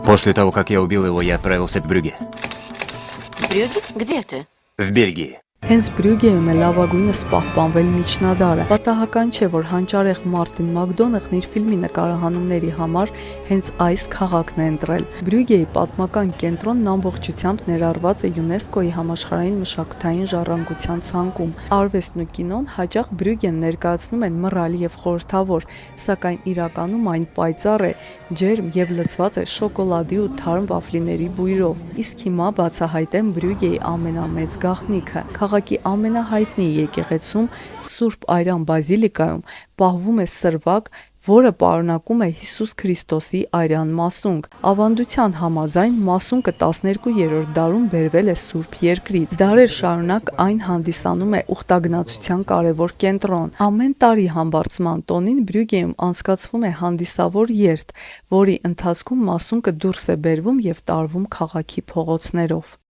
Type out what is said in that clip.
После того, как я убил его, я отправился в Брюгге, Брюгге? Где ты? в Бельгии. Հենց Բրյուգեում է լավագույնս պահպանվել միջնադարը։ Պատահական չէ, որ հանճարեղ Մարտին Մակդոնախն իր ֆիլմի նկարահանումների համար հենց այս քաղաքն է ընտրել։ Բրյուգեի պատմական կենտրոնն ամբողջությամբ ներառված է ՅՈՒՆԵՍԿՕ-ի համաշխարհային մշակութային ժառանգության ցանկում։ Արվեստն ու կինոն հաճախ Բրյուգեն ներկայացնում են մռայլ եւ խորհրդավոր, սակայն իրականում այն պայծառ է, ջերմ եւ լցված է շոկոլադի ու թարմ վաֆլիների բույրով։ Իսկ հիմա բացահայտեմ Բրյուգեի ամենամեծ գաղտնիքը։ Քաղաքի ամենահայտնի եկեղեցում Սուրբ Այրան բազիլիկայում պահվում է սրվակ, որը պարունակում է Հիսուս Քրիստոսի այրան մասունք։ Ավանդության համաձայն մասունքը 12-րդ դարում բերվել է Սուրբ Երկրից։ Դարեր շարունակ այն հանդիսանում է ուխտագնացության կարևոր կենտրոն։ Ամեն տարի Համբարձման տոնին Բրյուգեում անցկացվում է հանդիսավոր երթ, որի ընթացքում մասունքը դուրս է բերվում եւ տարվում քաղաքի փողոցներով։